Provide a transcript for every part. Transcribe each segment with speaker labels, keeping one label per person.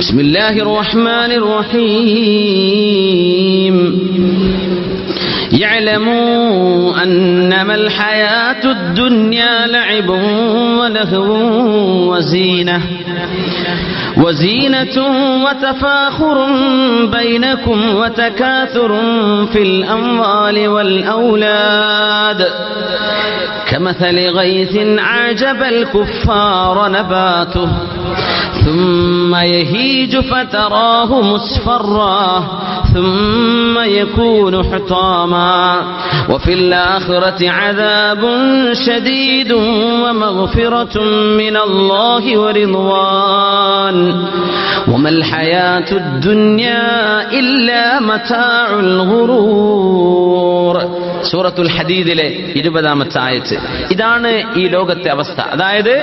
Speaker 1: ബിസ്മില്ലാഹിർ റഹ്മാനിർ റഹീം. يعلموا أنما الحياة الدنيا لعب ولهو وزينة وتفاخر بينكم وتكاثر في الأموال والأولاد كمثل غيث أعجب الكفار نباته ثم يهيج فتراه مصفرا ثم يكون حطاما وفي الآخرة عذاب شديد ومغفرة من الله ورضوان وما الحياة الدنيا إلا متاع الغرور. സൂറത്തുൽ ഹദീദിലെ 20-ാമത്തെ ആയത്ത്. ഇതാണ് ഈ ലോകത്തെ അവസ്ഥ. അതായത്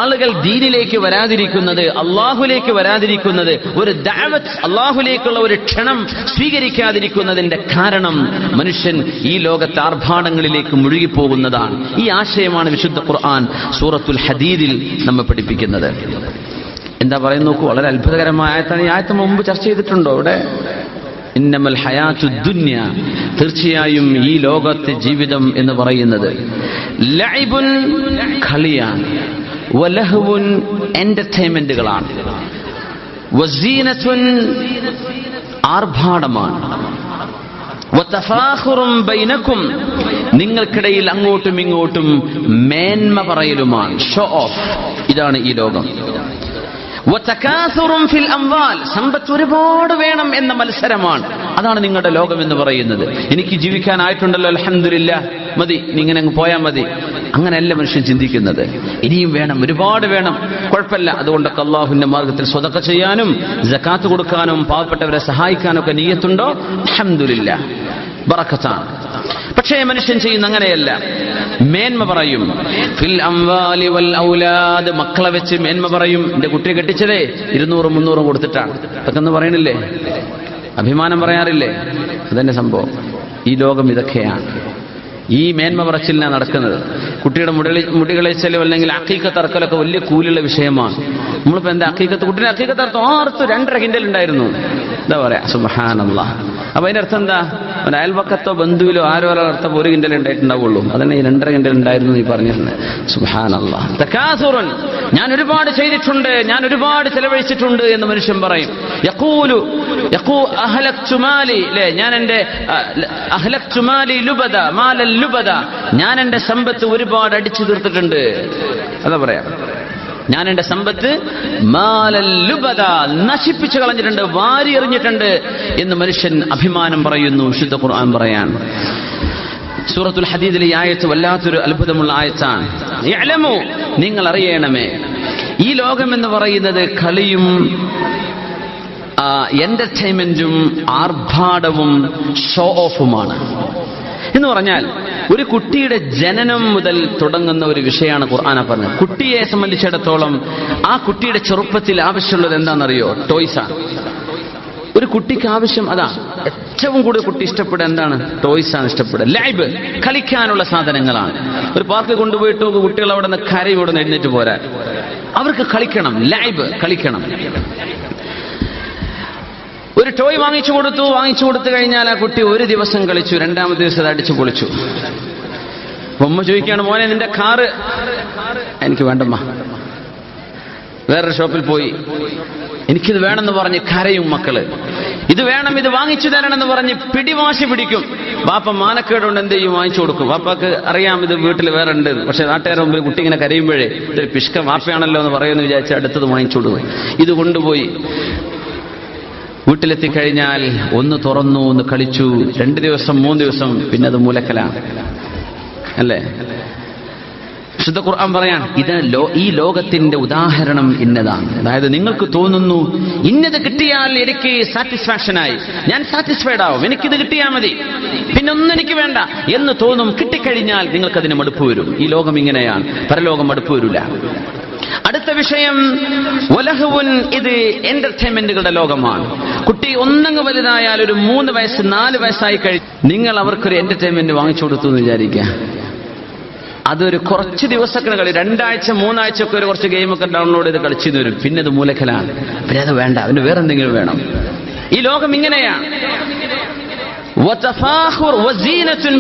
Speaker 1: ആളുകൾ ദീനിലേക്ക് വരാതിരിക്കുന്നത്, അള്ളാഹുലേക്ക് വരാതിരിക്കുന്നത്, ഒരു ദഅവത്ത്, അള്ളാഹുലേക്കുള്ള ഒരു ക്ഷണം സ്വീകരിക്കാതിരിക്കുന്നതിന്റെ കാരണം മനുഷ്യൻ ഈ ലോകത്തെ ആർഭാടങ്ങളിലേക്ക് മുഴുകിപ്പോകുന്നതാണ്. ഈ ആശയമാണ് വിശുദ്ധ ഖുർആൻ സൂറത്തുൽ ഹദീദിൽ നമ്മെ പഠിപ്പിക്കുന്നത്. എന്താ പറയുന്നു നോക്കൂ, വളരെ അത്ഭുതകരമായ ആയത്താണ്. ഈ ആയത്ത് മുമ്പ് ചർച്ച ചെയ്തിട്ടുണ്ടോ ഇവിടെ? ഇന്നമൽ ഹയാത്തു ദുനിയ, തീർച്ചയായും ഈ ലോകത്തെ ജീവിതം എന്ന് പറയുന്നത് ലഅബുൻ, കളിയാണ്, വലഹ്വുൻ, എന്റർടൈൻമെന്റുകളാണ്, വസീനത്തുൻ, ആർഭാടമാണ്, വതഫാഖുറും ബൈനക്കും, നിങ്ങൾക്കിടയിൽ അങ്ങോട്ടും ഇങ്ങോട്ടും മേന്മ പറയലുമാണ്, ഷോ ഓഫ്. ഇതാണ് ഈ ലോകം. വതകാസുറും ഫിൽ അംവാൽ, സമ്പത്ത് ഒരുപാട് വേണം എന്ന മത്സരമാണ്. അതാണ് നിങ്ങളുടെ ലോകം എന്ന് പറയുന്നത്. എനിക്ക് ജീവിക്കാനായിട്ടുണ്ടല്ലോ, അൽഹംദുലില്ലാഹ്, മതി, നീ ഇങ്ങനെ അങ്ങ് പോയാൽ മതി. അങ്ങനെയല്ല മനുഷ്യൻ ചിന്തിക്കുന്നത്. ഇനിയും വേണം, ഒരുപാട് വേണം, കുഴപ്പമില്ല. അതുകൊണ്ടൊക്കെ അള്ളാഹുവിന്റെ മാർഗത്തിൽ സ്വതക്ക ചെയ്യാനും സകാത്ത് കൊടുക്കാനും പാവപ്പെട്ടവരെ സഹായിക്കാനൊക്കെ നിയ്യത്തുണ്ടോ, അൽഹംദുലില്ലാഹ്, ബറക്കത്താണ്. പക്ഷേ മനുഷ്യൻ ചെയ്യുന്ന അങ്ങനെയല്ല, മേന്മ പറയും. ഫിൽ അംവാലി വൽ ഔലാദ്, മക്കളെ വെച്ച് മേന്മ പറയും. എന്റെ കുട്ടിയെ കെട്ടിച്ചതേ 200-300 കൊടുത്തിട്ടാണ്, അതൊക്കെ ഒന്ന് പറയണില്ലേ, അഭിമാനം പറയാറില്ലേ? അതന്നെ സംഭവം. ഈ ലോകം ഇതൊക്കെയാണ്. ഈ മേന്മ പറച്ചിലാണ് നടക്കുന്നത്. കുട്ടിയുടെ മുടികളെച്ചലോ അല്ലെങ്കിൽ അഖീഖത്ത് അറക്കലൊക്കെ വലിയ കൂലുള്ള വിഷയമാണ്. നമ്മളിപ്പോ എന്താ അഖീഖത്ത്, കുട്ടിയുടെ അഖീഖത്ത് അർത്ഥം 2.5 കിൻഡൽ ഉണ്ടായിരുന്നു, എന്താ പറയാ, സുബ്ഹാനല്ലാഹ്. അപ്പൊ അതിന്റെ അർത്ഥം എന്താ? ഒരു അയൽവക്കത്തോ ബന്ധുവിലോ ആരോ അർത്ഥം 1 കിൻഡൽ ഉണ്ടായിട്ടുണ്ടാവുള്ളൂ. അതന്നെ ഈ 2.5 കിൻഡൽ ഉണ്ടായിരുന്നു നീ പറഞ്ഞിരുന്നത്. സുബ്ഹാനല്ലാഹ്. തകാസുറൻ, ഞാൻ ഒരുപാട് ചെയ്തിട്ടുണ്ട്, ഞാൻ ഒരുപാട് ചെലവഴിച്ചിട്ടുണ്ട് എന്ന് മനുഷ്യൻ പറയും. യഖൂലു അഹ്ലക്തു മാലി, ഞാൻ എന്റെ അഹ്ലക്തു മാലി ലുബദ മാലൽ ലുബദ, ഞാൻ എന്റെ സമ്പത്ത് ഒരുപാട് അടിച്ചു തീർത്തിട്ടുണ്ട്. അതാ പറയാം, ഞാൻ എന്റെ സമ്പത്ത് മാലൽ ലുബദ, നശിപ്പിച്ചു കളഞ്ഞിട്ടുണ്ട്, വാരി എറിഞ്ഞിട്ടുണ്ട് എന്ന് മനുഷ്യൻ അഭിമാനം പറയുന്നു. വിശുദ്ധ ഖുർആൻ പറയാൻ സൂറത്തുൽ ഹദീദിലെ ഈ ആയത്ത് വല്ലാത്തൊരു അത്ഭുതമുള്ള ആയത്താണ്. യഅലമു, നിങ്ങൾ അറിയണമേ, ഈ ലോകം എന്ന് പറയുന്നത് കളിയും എന്റർടൈൻമെന്റും ആർഭാടവും ഷോ ഓഫുമാണ്. എന്ന് പറഞ്ഞാൽ ഒരു കുട്ടിയുടെ ജനനം മുതൽ തുടങ്ങുന്ന ഒരു വിഷയമാണ് ഖുർആൻ പറഞ്ഞത്. കുട്ടിയെ സംബന്ധിച്ചിടത്തോളം ആ കുട്ടിയുടെ ചെറുപ്പത്തിൽ ആവശ്യമുള്ളത് എന്താണെന്നറിയോ? ടോയ്സാണ്. ഒരു കുട്ടിക്ക് ആവശ്യം അതാണ്. ഏറ്റവും കൂടുതൽ കുട്ടി ഇഷ്ടപ്പെടുക എന്താണ്? ടോയ്സാണ് ഇഷ്ടപ്പെടുക. ലൈബ്, കളിക്കാനുള്ള സാധനങ്ങളാണ്. ഒരു പാർക്കിൽ കൊണ്ടുപോയിട്ട് കുട്ടികൾ അവിടെ നിന്ന് കരയോടെ എഴുന്നേറ്റ് പോരാൻ, അവർക്ക് കളിക്കണം, ലൈബ്, കളിക്കണം. ഒരു ടോയ് വാങ്ങിച്ചു കൊടുത്തു കഴിഞ്ഞാൽ ആ കുട്ടി ഒരു ദിവസം കളിച്ചു, 2ാമത്തെ ദിവസം അടിച്ചു പൊളിച്ചു. അമ്മ ചോദിക്കുകയാണ്, മോനെ നിന്റെ കാറ്. എനിക്ക് വേണ്ടമ്മ. വേറൊരു ഷോപ്പിൽ പോയി, എനിക്കിത് വേണമെന്ന് പറഞ്ഞ് കരയും മക്കള്. ഇത് വേണം, ഇത് വാങ്ങിച്ചു തരണമെന്ന് പറഞ്ഞ് പിടിവാശി പിടിക്കും. വാപ്പ മാനക്കേടുകൊണ്ട് എന്ത് ചെയ്യും? വാങ്ങിച്ചു കൊടുക്കും. വാപ്പാക്ക് അറിയാം ഇത് വീട്ടിൽ വേറെ ഉണ്ട്, പക്ഷെ നാട്ടുകാരുടെ മുമ്പിൽ കുട്ടി ഇങ്ങനെ കരയുമ്പോഴേ ഇതൊരു പിഷ്ക വാപ്പയാണല്ലോ എന്ന് പറയുമെന്ന് വിചാരിച്ച് അടുത്തത് വാങ്ങിച്ചു കൊടുക്കും. ഇത് കൊണ്ടുപോയി വീട്ടിലെത്തിക്കഴിഞ്ഞാൽ ഒന്ന് തുറന്നു, ഒന്ന് കളിച്ചു, 2 ദിവസം 3 ദിവസം, പിന്നെ അത് മൂലക്കലാണ്, അല്ലേ? വിശുദ്ധ ഖുർആൻ പറയാൻ ഈ ലോകത്തിന്റെ ഉദാഹരണം ഇന്നതാണ്. അതായത് നിങ്ങൾക്ക് തോന്നുന്നു ഇന്നത് കിട്ടിയാൽ എനിക്ക് സാറ്റിസ്ഫാക്ഷനായി, ഞാൻ സാറ്റിസ്ഫൈഡ് ആവും, എനിക്കിത് കിട്ടിയാൽ മതി, പിന്നെ ഒന്നും എനിക്ക് വേണ്ട എന്ന് തോന്നും. കിട്ടിക്കഴിഞ്ഞാൽ നിങ്ങൾക്കതിന് മടുപ്പ് വരും. ഈ ലോകം ഇങ്ങനെയാണ്, പരലോകം മടുപ്പ് വരില്ല. അടുത്ത വിഷയം വലഹുൻ, ഇത് എന്റർടൈൻമെന്റുകളുടെ ലോകമാണ്. കുട്ടി ഒന്നങ്ങ് വലുതായാൽ ഒരു 3 വയസ്സ് 4 വയസ്സായി കഴിഞ്ഞ് നിങ്ങൾ അവർക്കൊരു എന്റർടൈൻമെന്റ് വാങ്ങിച്ചു കൊടുത്തു എന്ന് വിചാരിക്കുക. അതൊരു കുറച്ച് ദിവസമൊക്കെ കളി, 2 ആഴ്ച 3 ആഴ്ച ഒക്കെ ഒരു കുറച്ച് ഗെയിമൊക്കെ ഡൗൺലോഡ് ചെയ്ത് കളിച്ചു വരും. പിന്നെ അത് മൂലക്കലാണ്. പിന്നെ അത് വേണ്ട, അവന് വേറെ എന്തെങ്കിലും വേണം. ഈ ലോകം ഇങ്ങനെയാണ്.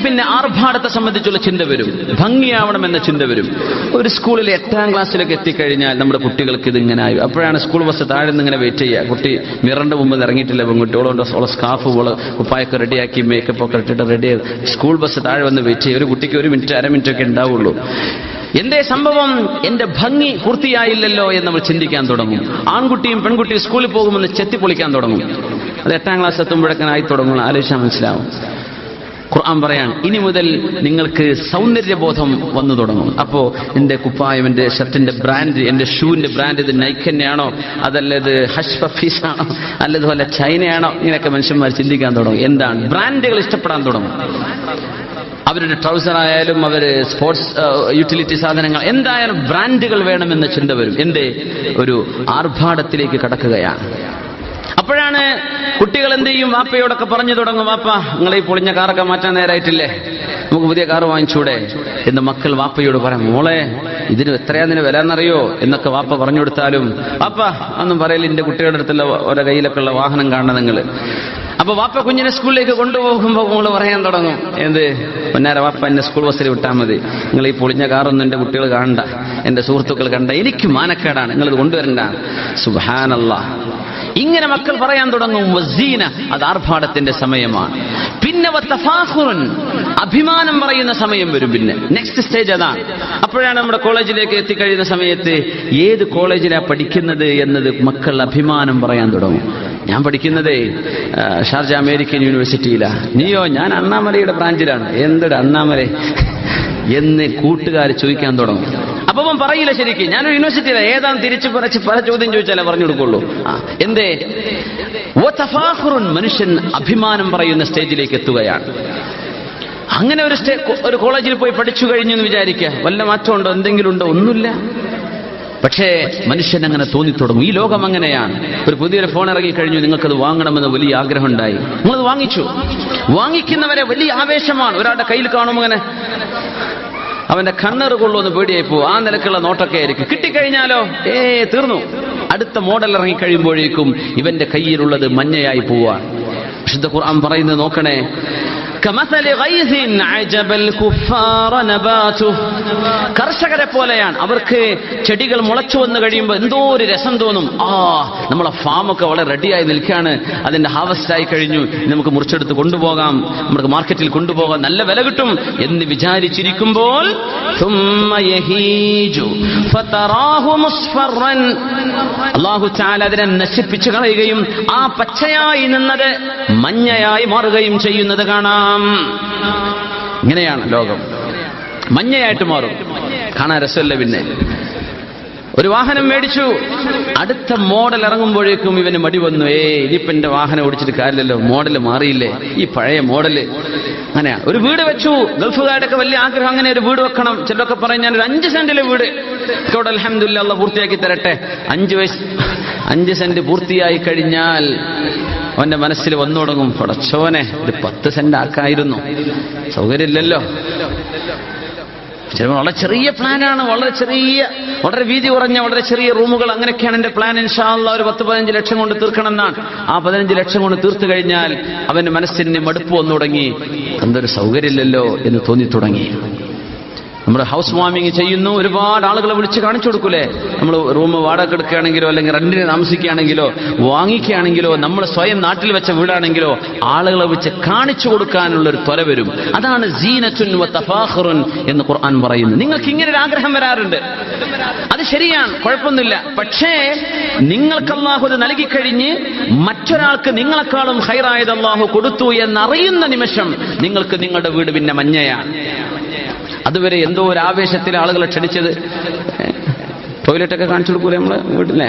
Speaker 1: പിന്നെ ആർഭാടത്തെ സംബന്ധിച്ചുള്ള ചിന്ത വരും, ഭംഗിയാവണമെന്ന ചിന്ത വരും. ഒരു സ്കൂളിൽ 8ാം ക്ലാസ്സിലൊക്കെ എത്തിക്കഴിഞ്ഞാൽ നമ്മുടെ കുട്ടികൾക്ക് ഇതിങ്ങനെ ആയി. അപ്പോഴാണ് സ്കൂൾ ബസ് താഴെ നിന്ന് ഇങ്ങനെ വെയിറ്റ് ചെയ്യുക. കുട്ടി മിററിന്റെ മുമ്പ് ഇറങ്ങിയിട്ടില്ല, പെൺകുട്ടികളോട് സ്കാർഫ് കുപ്പായൊക്കെ റെഡിയാക്കി മേക്കപ്പ് ഒക്കെ ഇട്ടിട്ട് റെഡി സ്കൂൾ ബസ് താഴെ വന്ന് വെയിറ്റ് ചെയ്യുക. ഒരു കുട്ടിക്ക് 1 മിനിറ്റ് 1/2 മിനിറ്റ് ഒക്കെ ഉണ്ടാവുള്ളൂ. എന്തേ സംഭവം? എന്റെ ഭംഗി പൂർത്തിയായില്ലല്ലോ എന്ന് നമ്മൾ ചിന്തിക്കാൻ തുടങ്ങും. ആൺകുട്ടിയും പെൺകുട്ടിയും സ്കൂളിൽ പോകുമെന്ന് ചെത്തിപ്പൊളിക്കാൻ തുടങ്ങും. അത് 8ാം ക്ലാസ് എത്തുമ്പോഴേക്കായി തുടങ്ങും. ആലോചിച്ചാൽ മനസ്സിലാവും. ഖുർആൻ പറയാണ്, ഇനി മുതൽ നിങ്ങൾക്ക് സൗന്ദര്യബോധം വന്നു തുടങ്ങും. അപ്പോൾ എന്റെ കുപ്പായം, എന്റെ ഷർട്ടിന്റെ ബ്രാൻഡ്, എന്റെ ഷൂവിന്റെ ബ്രാൻഡ് ഇത് നൈക്ക് തന്നെയാണോ, അതല്ല ഇത് ഹഷ് പഫീസ് ആണോ, അല്ലതുപോലെ ചൈനയാണോ, ഇങ്ങനെയൊക്കെ മനുഷ്യന്മാർ ചിന്തിക്കാൻ തുടങ്ങും. എന്താണ്? ബ്രാൻഡുകൾ ഇഷ്ടപ്പെടാൻ തുടങ്ങും. അവരുടെ ട്രൗസർ ആയാലും അവർ സ്പോർട്സ് യൂട്ടിലിറ്റി സാധനങ്ങൾ എന്തായാലും ബ്രാൻഡുകൾ വേണമെന്ന ചിന്ത വരും. എന്തേ? ഒരു ആർഭാടത്തിലേക്ക് കടക്കുകയാണ്. അപ്പോഴാണ് കുട്ടികൾ എന്ത് ചെയ്യും? വാപ്പയോടൊക്കെ പറഞ്ഞു തുടങ്ങും, വാപ്പ നിങ്ങൾ ഈ പൊളിഞ്ഞ കാറൊക്കെ മാറ്റാൻ നേരായിട്ടില്ലേ, നമുക്ക് പുതിയ കാറ് വാങ്ങിച്ചൂടെ എന്ന് മക്കൾ വാപ്പയോട് പറയാം. മോളെ ഇതിന് എത്രയാതിന് വില എന്നറിയോ എന്നൊക്കെ വാപ്പ പറഞ്ഞു കൊടുത്താലും വാപ്പ ഒന്നും പറയില്ല. എന്റെ കുട്ടികളുടെ അടുത്തുള്ള ഓരോ കയ്യിലൊക്കെ ഉള്ള വാഹനം കാണണം നിങ്ങൾ. അപ്പൊ വാപ്പ കുഞ്ഞിനെ സ്കൂളിലേക്ക് കൊണ്ടുപോകുമ്പോൾ മോള് പറയാൻ തുടങ്ങും, എന്ത് പൊന്നാര വാപ്പ എന്നെ സ്കൂൾ ബസ്സിൽ വിട്ടാൽ മതി, നിങ്ങൾ ഈ പൊളിഞ്ഞ കാറൊന്നും എന്റെ കുട്ടികൾ കാണണ്ട, എന്റെ സുഹൃത്തുക്കൾ കണ്ട, എനിക്ക് മാനക്കേടാണ്, നിങ്ങളിത് കൊണ്ടുവരണ്ട. സുബ്ഹാനല്ലാഹ്. ഇങ്ങനെ മക്കൾ പറയാൻ തുടങ്ങും. വസീന, അത് ആർഭാടത്തിന്റെ സമയമാണ്. പിന്നെ വതഫാഖുറുൻ, അഭിമാനം പറയുന്ന സമയം വരും. പിന്നെ നെക്സ്റ്റ് സ്റ്റേജ് അതാണ്. അപ്പോഴാണ് നമ്മുടെ കോളേജിലേക്ക് എത്തിക്കഴിയുന്ന സമയത്ത് ഏത് കോളേജിലാണ് പഠിക്കുന്നത് എന്നത് മക്കൾ അഭിമാനം പറയാൻ തുടങ്ങും. ഞാൻ പഠിക്കുന്നതേ ഷാർജ അമേരിക്കൻ യൂണിവേഴ്സിറ്റിയിലാണ്. നീയോ? ഞാൻ അണ്ണാമലയുടെ ബ്രാഞ്ചിലാണ്. എന്തൊരു അണ്ണാമല എന്ന് കൂട്ടുകാർ ചോദിക്കാൻ തുടങ്ങും. അപ്പം പറയില്ല ശരിക്കും ഞാനൊരു യൂണിവേഴ്സിറ്റിയിലാണ്. ഏതാണ് തിരിച്ചു പറച്ച് പല ചോദ്യം ചോദിച്ചാലേ പറഞ്ഞു കൊടുക്കുള്ളൂ. എന്തേ? മനുഷ്യൻ അഭിമാനം പറയുന്ന സ്റ്റേജിലേക്ക് എത്തുകയാണ്. അങ്ങനെ ഒരു കോളേജിൽ പോയി പഠിച്ചു കഴിഞ്ഞു എന്ന് വിചാരിക്കുക, വല്ല മാറ്റമുണ്ടോ, എന്തെങ്കിലും ഉണ്ടോ? ഒന്നുമില്ല. പക്ഷേ മനുഷ്യൻ അങ്ങനെ തോന്നിത്തുടങ്ങും. ഈ ലോകം അങ്ങനെയാണ്. ഒരു പുതിയൊരു ഫോൺ ഇറങ്ങിക്കഴിഞ്ഞു, നിങ്ങൾക്കത് വാങ്ങണമെന്ന് വലിയ ആഗ്രഹം ഉണ്ടായി, നിങ്ങളത് വാങ്ങിച്ചു. വാങ്ങിക്കുന്നവരെ വലിയ ആവേശമാണ്. ഒരാളുടെ കയ്യിൽ കാണും അങ്ങനെ അവന്റെ കണ്ണറ് കൊള്ളുമെന്ന് പേടിയായി പോകും. ആ നിലക്കുള്ള നോട്ടൊക്കെ ആയിരിക്കും. കിട്ടിക്കഴിഞ്ഞാലോ തീർന്നു. അടുത്ത മോഡൽ ഇറങ്ങിക്കഴിയുമ്പോഴേക്കും ഇവന്റെ കയ്യിലുള്ളത് മഞ്ഞയായി പോവാൻ. വിശുദ്ധ ഖുർആൻ പറയുന്നത് നോക്കണേ, കർഷകരെ പോലെയാണ്. അവർക്ക് ചെടികൾ മുളച്ചു വന്നു കഴിയുമ്പോൾ എന്തോ ഒരു രസം തോന്നും. നമ്മളെ ഫാമൊക്കെ വളരെ റെഡിയായി നിൽക്കുകയാണ്, അതിന്റെ ഹാർവസ്റ്റ് ആയി കഴിഞ്ഞു, നമുക്ക് മുറിച്ചെടുത്ത് കൊണ്ടുപോകാം, നമുക്ക് മാർക്കറ്റിൽ കൊണ്ടുപോകാം, നല്ല വില കിട്ടും എന്ന് വിചാരിച്ചിരിക്കുമ്പോൾ അല്ലാഹു തആല അതിനെ നശിപ്പിച്ചു കളയുകയും ആ പച്ചയായി നിന്നത് മഞ്ഞയായി മാറുകയും ചെയ്യുന്നത് കാണാം. ഇങ്ങനെയാണ് ലോകം. മഞ്ഞയായിട്ട് മാറും. കാണാൻ രസമല്ല. പിന്നെ ഒരു വാഹനം മേടിച്ചു, അടുത്ത മോഡൽ ഇറങ്ങുമ്പോഴേക്കും ഇവന് മടി വന്നു. ഇനിയിപ്പം എന്റെ വാഹനം ഓടിച്ചിട്ട് കാര്യമില്ലല്ലോ, മോഡൽ മാറിയില്ലേ, ഈ പഴയ മോഡല്. അങ്ങനെയാ. ഒരു വീട് വെച്ചു. ഗൾഫുകാരുടെയൊക്കെ വലിയ ആഗ്രഹം, അങ്ങനെ ഒരു വീട് വെക്കണം. ചിലരൊക്കെ പറയും ഞാനൊരു 5 സെന്റിലെ വീട് ഇവിടെ അൽഹംദുലില്ലാഹ് അല്ലാഹ് പൂർത്തിയാക്കി തരട്ടെ. 5 സെന്റ് പൂർത്തിയായി കഴിഞ്ഞാൽ അവന്റെ മനസ്സിൽ വന്നു തുടങ്ങും, പടച്ചോനെ ഒരു 10 സെന്റ് ആക്കായിരുന്നു, സൗകര്യമില്ലല്ലോ. ചിലപ്പോൾ വളരെ ചെറിയ പ്ലാനാണ്, വളരെ വീതി കുറഞ്ഞ വളരെ ചെറിയ റൂമുകൾ, അങ്ങനെയൊക്കെയാണ് എന്റെ പ്ലാൻ. ഇൻഷാ അല്ലാഹ് ഒരു 10-15 ലക്ഷം കൊണ്ട് തീർക്കണം എന്നാണ്. ആ 15 ലക്ഷം കൊണ്ട് തീർത്തു കഴിഞ്ഞാൽ അവന്റെ മനസ്സിന് മടുപ്പ് വന്നു തുടങ്ങി, എന്തൊരു സൗകര്യമില്ലല്ലോ എന്ന് തോന്നി തുടങ്ങി. നമ്മുടെ ഹൗസ് വാമിങ് ചെയ്യുന്നു, ഒരുപാട് ആളുകളെ വിളിച്ച് കാണിച്ചു കൊടുക്കൂലേ. നമ്മൾ റൂം വാടക എടുക്കുകയാണെങ്കിലോ അല്ലെങ്കിൽ റെന്റിന് താമസിക്കുകയാണെങ്കിലോ വാങ്ങിക്കുകയാണെങ്കിലോ നമ്മൾ സ്വയം നാട്ടിൽ വെച്ച വീടാണെങ്കിലോ ആളുകളെ വെച്ച് കാണിച്ചു കൊടുക്കാനുള്ളൊരു ത്വര വരും. അതാണ് സീനത്തുൻ വ തഫാഖുറുൻ എന്ന് ഖുർആൻ പറയുന്നു. നിങ്ങൾക്ക് ഇങ്ങനെ ഒരു ആഗ്രഹം വരാറുണ്ട്, അത് ശരിയാണ്, കുഴപ്പമൊന്നുമില്ല. പക്ഷേ നിങ്ങൾക്ക് അല്ലാഹു അത് നൽകിക്കഴിഞ്ഞ് മറ്റൊരാൾക്ക് നിങ്ങളെക്കാളും ഖൈറായത് അല്ലാഹു കൊടുത്തു എന്നറിയുന്ന നിമിഷം നിങ്ങൾക്ക് നിങ്ങളുടെ വീട് പിന്നെ മഞ്ഞയാണ്. അതുവരെ എന്തോ ഒരു ആവേശത്തിൽ ആളുകളെ ക്ഷണിച്ചത്, ടോയ്ലറ്റൊക്കെ കാണിച്ചു കൊടുക്കൂലേ നമ്മള് വീട്ടിലെ,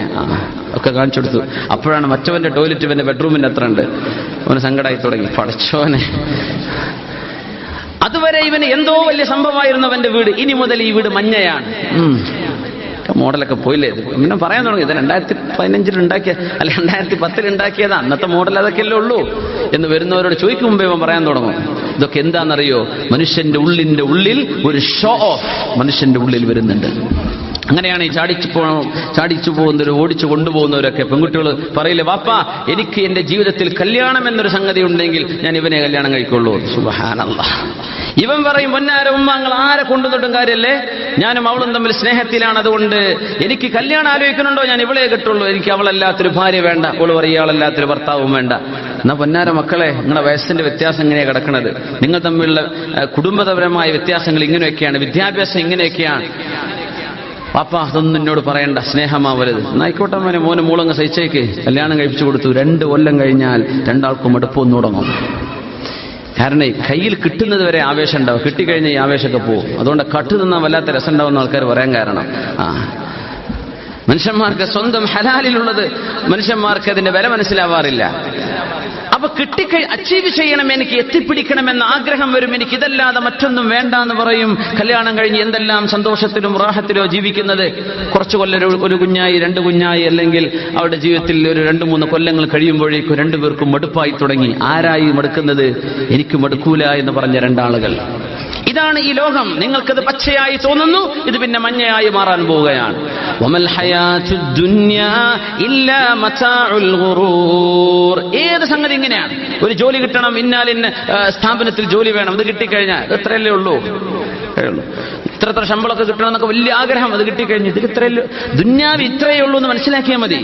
Speaker 1: ഒക്കെ കാണിച്ചു കൊടുത്തു. അപ്പോഴാണ് മറ്റവന്റെ ടോയ്ലറ്റ് ഇവന്റെ ബെഡ്റൂമിന്റെ അത്ര ഉണ്ട്, അവന് സങ്കടമായി തുടങ്ങി, പടച്ചോനെ. അതുവരെ ഇവന് എന്തോ വലിയ സംഭവമായിരുന്നു അവന്റെ വീട്, ഇനി മുതൽ ഈ വീട് മഞ്ഞയാണ്. മോഡലൊക്കെ പോയില്ലേ ഇത് പിന്നെ പറയാൻ തുടങ്ങി. ഇത് 2015 ഉണ്ടാക്കിയ അല്ല 2010 ഉണ്ടാക്കിയതാ, അന്നത്തെ മോഡൽ അതൊക്കെയല്ലേ ഉള്ളൂ എന്ന് വരുന്നവരോട് ചോദിക്കും മുമ്പേ ഇവൻ പറയാൻ തുടങ്ങും. ഇതൊക്കെ എന്താണെന്നറിയോ? മനുഷ്യന്റെ ഉള്ളിൽ ഒരു ഷോ ഓഫ് മനുഷ്യന്റെ ഉള്ളിൽ വരുന്നുണ്ട്. അങ്ങനെയാണ് ഈ ചാടിച്ചു പോകുന്നവർ, ഓടിച്ചു കൊണ്ടുപോകുന്നവരൊക്കെ. പെൺകുട്ടികൾ പറയില്ലേ, വാപ്പാ എനിക്ക് എന്റെ ജീവിതത്തിൽ കല്യാണം എന്നൊരു സംഗതി ഉണ്ടെങ്കിൽ ഞാൻ ഇവനെ കല്യാണം കഴിക്കുള്ളൂ. സുബ്ഹാനല്ലാഹ്. ഇവൻ പറയും, പൊന്നാര ഉമ്മ നിങ്ങൾ ആരെ കൊണ്ടുവന്നിട്ടും കാര്യല്ലേ, ഞാനും അവളും തമ്മിൽ സ്നേഹത്തിലാണ്, അതുകൊണ്ട് എനിക്ക് കല്യാണം ആലോചിക്കുന്നുണ്ടോ ഞാൻ ഇവളെ കിട്ടുള്ളൂ, എനിക്ക് അവളല്ലാത്തൊരു ഭാര്യ വേണ്ട. അവള് പറയും അവളല്ലാത്തൊരു ഭർത്താവും വേണ്ട. എന്നാ പൊന്നാര മക്കളെ, നിങ്ങളുടെ വയസ്സിന്റെ വ്യത്യാസം എങ്ങനെയാണ് കിടക്കുന്നത്? നിങ്ങൾ തമ്മിലുള്ള കുടുംബപരമായ വ്യത്യാസങ്ങൾ ഇങ്ങനെയൊക്കെയാണ്, വിദ്യാഭ്യാസം ഇങ്ങനെയൊക്കെയാണ്. പാപ്പ അതൊന്നും എന്നോട് പറയണ്ട, സ്നേഹമാവരുത്. എന്നായിക്കോട്ടെ മോനെ മൂളങ്ങ് സഹിച്ചേക്ക്. കല്യാണം കഴിപ്പിച്ചു കൊടുത്തു. 2 കൊല്ലം കഴിഞ്ഞാൽ രണ്ടാൾക്കും അടുപ്പൊന്നു തുടങ്ങും. കാരണം കയ്യിൽ കിട്ടുന്നത് വരെ ആവേശം ഉണ്ടാവും, കിട്ടിക്കഴിഞ്ഞാൽ ഈ ആവേശമൊക്കെ പോകും. അതുകൊണ്ട് കട്ട് തിന്നാൽ വല്ലാത്ത രസം ഉണ്ടാവുന്ന ആൾക്കാർ പറയാൻ കാരണം മനുഷ്യന്മാർക്ക് സ്വന്തം ഹലാലിലുള്ളത് മനുഷ്യന്മാർക്ക് അതിന്റെ വില മനസ്സിലാവാറില്ല. അപ്പൊ അച്ചീവ് ചെയ്യണം, എനിക്ക് എത്തിപ്പിടിക്കണമെന്ന ആഗ്രഹം വരും. എനിക്ക് ഇതല്ലാതെ മറ്റൊന്നും വേണ്ട എന്ന് പറയും. കല്യാണം കഴിഞ്ഞ് എന്തെല്ലാം സന്തോഷത്തിലും റാഹത്തിലോ ജീവിക്കുന്നത്, കുറച്ചു കൊല്ലം ഒരു കുഞ്ഞായി 2 കുഞ്ഞായി, അല്ലെങ്കിൽ അവരുടെ ജീവിതത്തിൽ ഒരു 2-3 കൊല്ലങ്ങൾ കഴിയുമ്പോഴേക്കും രണ്ടുപേർക്കും മടുപ്പായി തുടങ്ങി. ആരായി മടുക്കുന്നത്? എനിക്ക് മടുക്കൂല എന്ന് പറഞ്ഞ 2 ആളുകൾ. ഇതാണ് ഈ ലോകം. നിങ്ങൾക്കത് പച്ചയായി തോന്നുന്നു, ഇത് പിന്നെ മഞ്ഞയായി മാറാൻ പോവുകയാണ്. വമൽ ഹയാത്തുദ് ദുനിയാ ഇല്ലാ മതാഉൽ ഗുറൂർ. ഏത് സംഗതി ഇങ്ങനെയാണ്. ഒരു ജോലി കിട്ടണം, ഇന്ന സ്ഥാപനത്തിൽ ജോലി വേണം, അത് കിട്ടിക്കഴിഞ്ഞാൽ ഇത്രയല്ലേ ഉള്ളൂ, ഇത്ര ശമ്പളമൊക്കെ കിട്ടണം എന്നൊക്കെ വലിയ ആഗ്രഹം, അത് കിട്ടിക്കഴിഞ്ഞു ഇത് ഇത്രയല്ലേ, ദുനിയാവ് ഇത്രയേ ഉള്ളൂ എന്ന് മനസ്സിലാക്കിയാൽ മതി.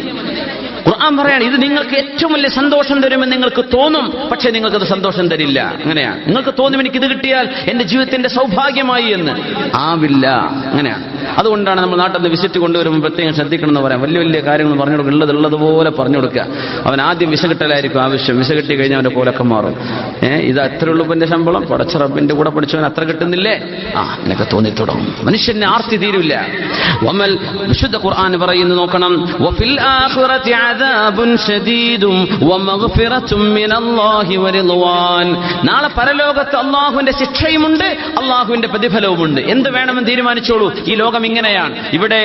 Speaker 1: ഖുർആൻ പറയാണ്, ഇത് നിങ്ങൾക്ക് ഏറ്റവും വലിയ സന്തോഷം തരുമെന്ന് നിങ്ങൾക്ക് തോന്നും, പക്ഷെ നിങ്ങൾക്കത് സന്തോഷം തരില്ല. അങ്ങനെയാണ്. നിങ്ങൾക്ക് തോന്നും എനിക്കിത് കിട്ടിയാൽ എന്റെ ജീവിതത്തിന്റെ സൗഭാഗ്യമായി എന്ന്. ആവില്ല. അങ്ങനെയാണ്. അതുകൊണ്ടാണ് നമ്മൾ നാട്ടിൽ നിന്ന് വിസിറ്റ് കൊണ്ടുവരുമ്പോൾ പ്രത്യേകം ശ്രദ്ധിക്കണം എന്ന് പറയാം. വലിയ വലിയ കാര്യങ്ങൾ പറഞ്ഞു കൊടുക്കുക, ഉള്ളതുപോലെ പറഞ്ഞു കൊടുക്കുക. അവൻ ആദ്യം വിസ കിട്ടലായിരിക്കും ആവശ്യം. വിസ കിട്ടി കഴിഞ്ഞാൽ അവന്റെ കോലൊക്കെ മാറും. ഇത് അത്ര ഉള്ളപ്പന്റെ ശമ്പളം, പടച്ച റബ്ബിന്റെ കൂടെ പഠിച്ചവൻ അത്ര കിട്ടുന്നില്ലേ, എന്നൊക്കെ തോന്നി തുടങ്ങും. മനുഷ്യന് ആർത്തി തീരില്ല. വമൽ വിശുദ്ധ ഖുർആൻ പറയുന്നു, നോക്കണം, വഫിൽ ആഖിറതി അദാബുൻ ശദീദും വമഗ്ഫിറത്തും മിനല്ലാഹി വറിദ്വാൻ. നാളെ പരലോകത്ത് അല്ലാഹുവിന്റെ ശിക്ഷയുമുണ്ട്, അല്ലാഹുവിന്റെ പ്രതിഫലവുമുണ്ട്. എന്ത് വേണമെന്ന് തീരുമാനിച്ചോളൂ. ഈ ലോകം ഇങ്ങനെയാണ്. ഇവിടെ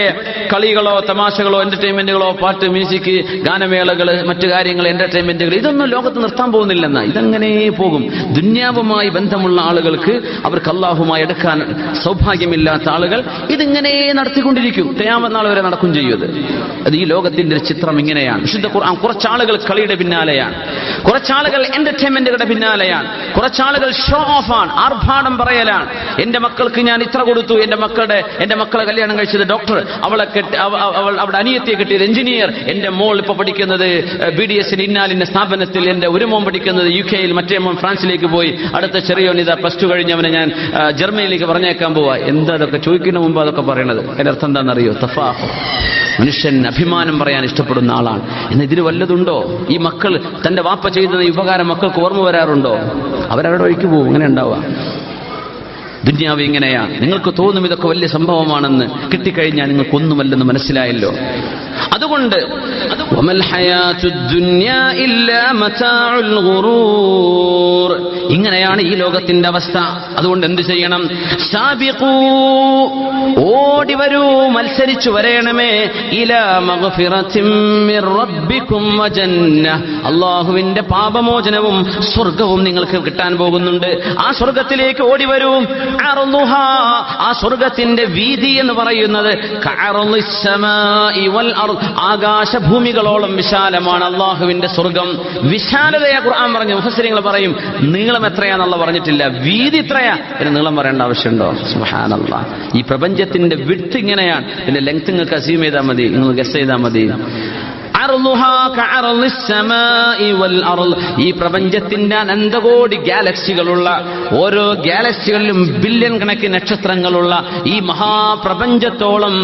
Speaker 1: കളികളോ തമാശകളോ എന്റർടൈൻമെന്റുകളോ, പാട്ട്, മ്യൂസിക്, ഗാനമേളകൾ, മറ്റു കാര്യങ്ങൾ, എന്റർടൈൻമെന്റുകൾ, ഇതൊന്നും ലോകത്ത് നിർത്താൻ പോകുന്നില്ലെന്ന. ഇതങ്ങനെ പോകും. ദുന്യാവുമായി ബന്ധമുള്ള ആളുകൾക്ക്, അവർക്ക് അല്ലാഹുമായി എടുക്കാൻ സൗഭാഗ്യമില്ലാത്ത ആളുകൾ ഇതിങ്ങനെ നടത്തിക്കൊണ്ടിരിക്കും. ഖിയാമത്ത് നാൾ വരെ നടക്കും ചെയ്യും. അത് ഈ ലോകത്തിന്റെ ഒരു ചിത്രം ഇങ്ങനെയാണ്. വിശുദ്ധ ഖുർആൻ കുറച്ചാളുകൾ കളിയുടെ പിന്നാലെയാണ്, കുറച്ചാളുകൾ എന്റർടൈൻമെന്റുകളുടെ പിന്നാലെയാണ്, കുറച്ചാളുകൾ ഷോ ഓഫ് ആണ്, ആർഭാടം പറയലാണ്. എന്റെ മക്കൾക്ക് ഞാൻ ഇത്ര കൊടുത്തു, എന്റെ മക്കളെ കല്യാണം കഴിച്ചത് ഡോക്ടർ, അവളുടെ അനിയത്തിയെ കിട്ടിയത് എഞ്ചിനീയർ, എന്റെ മോൾ ഇപ്പൊ പഠിക്കുന്നത് BDS ഇന്നാലിന്റെ സ്ഥാപനത്തിൽ, എന്റെ ഒരു മോൻ പഠിക്കുന്നത് UK, മറ്റേ മോൻ ഫ്രാൻസിലേക്ക് പോയി, അടുത്ത ചെറിയോൻ ഇതാ +2 കഴിഞ്ഞവനെ ഞാൻ ജർമ്മനിയിലേക്ക് പറഞ്ഞേക്കാൻ പോവാ. എന്താ അതൊക്കെ ചോദിക്കുന്ന മുമ്പ് അതൊക്കെ പറയണത്? അതിന്റെ അർത്ഥം എന്താണെന്നറിയോ? തഫാഖുർ. മനുഷ്യൻ അഭിമാനം പറയാൻ ഇഷ്ടപ്പെടുന്ന ആളാണ്. എന്നാൽ ഇതിന് വല്ലതുണ്ടോ? ഈ മക്കൾ തന്റെ വാപ്പ ചെയ്യുന്ന ഈ ഉപകാരം മക്കൾക്ക് ഓർമ്മ വരാറുണ്ടോ? അവരവരുടെ വഴിക്ക് പോകും. അങ്ങനെ ഉണ്ടാവുക. ദുന്യാവ് ഇങ്ങനെയാണ്. നിങ്ങൾക്ക് തോന്നും ഇതൊക്കെ വലിയ സംഭവമാണെന്ന്, കിട്ടിക്കഴിഞ്ഞാൽ നിങ്ങൾക്കൊന്നുമല്ലെന്ന് മനസ്സിലായല്ലോ. അതുകൊണ്ട് ഇങ്ങനെയാണ് ഈ ലോകത്തിന്റെ അവസ്ഥ. അതുകൊണ്ട് എന്ത് ചെയ്യണം? ഓടി വരൂ, മത്സരിച്ചു വരേണമേ, ഇലാ മഗ്ഫിറത്തിൻ മിർ റബ്ബിക്കും വജന്ന. അല്ലാഹുവിന്റെ പാപമോചനവും സ്വർഗ്ഗവും നിങ്ങൾക്ക് കിട്ടാൻ പോകുന്നുണ്ട്. ആ സ്വർഗ്ഗത്തിലേക്ക് ഓടി വരൂ. ആ സ്വർഗ്ഗത്തിന്റെ വീതി എന്ന് പറയുന്നത് ആകാശഭൂമികളോളം വിശാലമാണ് അള്ളാഹുവിന്റെ സ്വർഗം. വിശാലതയെ ഖുർആൻ പറഞ്ഞു. മുഫസ്സിറുകൾ പറയും, നീളം എത്രയാണെന്നുള്ള പറഞ്ഞിട്ടില്ല, വീതി എത്രയാ പിന്നെ നീളം പറയേണ്ട ആവശ്യമുണ്ടോ? സുബ്ഹാനല്ലാഹ്. ഈ പ്രപഞ്ചത്തിന്റെ വിഡ്ത് ഇങ്ങനെയാണ്. പിന്നെ ലെങ്ത് നിങ്ങൾക്ക് അസ്യൂം ചെയ്താൽ മതി, നിങ്ങൾ ഗസ് ചെയ്താൽ മതി. ഈ പ്രപഞ്ചത്തിന്റെ അനന്തകോടി ഗാലക്സികളുള്ള, ഓരോ ഗാലക്സികളിലും ബില്യൺ കണക്കിന് നക്ഷത്രങ്ങളുള്ള ഈ മഹാപ്രപഞ്ചത്തോളം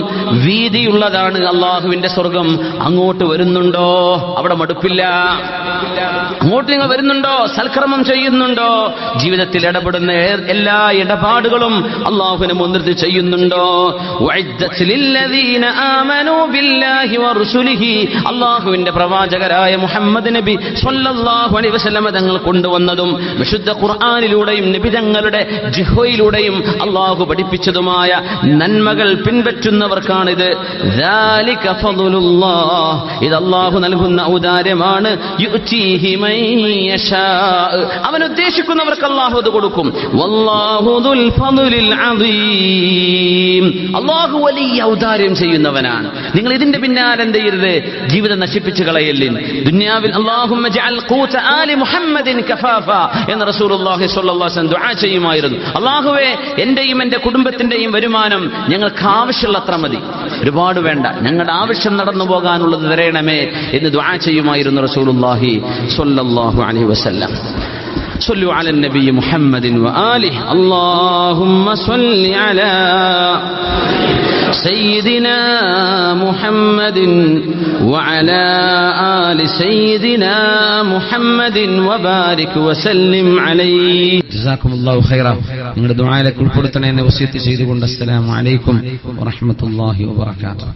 Speaker 1: വീതിയുള്ളതാണ് അള്ളാഹുവിന്റെ സ്വർഗം. അങ്ങോട്ട് വരുന്നുണ്ടോ? അവിടെ മടുപ്പില്ല. അങ്ങോട്ട് നിങ്ങൾ വരുന്നുണ്ടോ? സൽക്രമം ചെയ്യുന്നുണ്ടോ? ജീവിതത്തിൽ ഇടപെടുന്ന എല്ലാ ഇടപാടുകളും അള്ളാഹുവിനെ മുൻനിർത്തി ചെയ്യുന്നുണ്ടോ? അള്ളാഹുവിന്റെ പ്രവാചകരായ മുഹമ്മദ് നബി സ്വല്ലല്ലാഹു അലൈഹി വസല്ലം തങ്ങൾ കൊണ്ടുവന്നതും വിശുദ്ധ ഖുർആനിലൂടെയും നബി തങ്ങളുടെ ജിഹ്വയിലൂടെയും അള്ളാഹു പഠിപ്പിച്ചതുമായ നന്മകൾ പിൻപറ്റുന്നവർക്കാണിത്. ദാലിക ഫദ്ലുല്ലാഹ്, ഇത് അള്ളാഹു നൽകുന്ന ഔദാര്യമാണ്. യുഅ്തീഹി മൻ യശാ, അവൻ ഉദ്ദേശിക്കുന്നവർക്ക് അള്ളാഹു അത് കൊടുക്കും. വല്ലാഹു ദുൽ ഫദ്ലിൽ അദീം, അള്ളാഹു വലിയ ഔദാര്യം ചെയ്യുന്നവനാണ്. നിങ്ങൾ ഇതിന്റെ പിന്നാലെ എന്ത് ചെയ്യരുത്, ജീവിതം നശിപ്പിച്ചു കളയല്ലിൻ. ദുനിയാവിൽ അല്ലാഹുമ്മ ജഅൽ ഖൂത ആലി മുഹമ്മദിൻ കഫാഫ എന്ന് റസൂലുള്ളാഹി സ്വല്ലല്ലാഹു അലൈഹി വസല്ലം ദുആ ചെയ്യുമായിരുന്നു. അല്ലാഹുവേ, എന്റെയും എന്റെ കുടുംബത്തിന്റെയും വരുമാനം ഞങ്ങൾക്ക് ആവശ്യമുള്ളത്ര മതി, ഒരുപാട് വേണ്ട, ഞങ്ങളുടെ ആവശ്യം നടന്നു പോകാനുള്ളത് തരണമേ എന്ന് ദുആ ചെയ്യുമായിരുന്നു റസൂലുള്ളാഹി സ്വല്ലല്ലാഹു അലൈഹി വസല്ലം. صلوا على النبي محمد وآله. اللهم صل على سيدنا محمد وعلى آل سيدنا محمد وبارك وسلم عليه. جزاكم الله خيرا. നിങ്ങളുടെ ദുആയിലേക്ക് ഉൾപ്പെടുത്തണേ എന്ന് വസിയത്ത് ചെയ്തുകൊണ്ട് അസ്സലാമു അലൈക്കും വറഹ്മത്തുള്ളാഹി വബറകാതുഹു.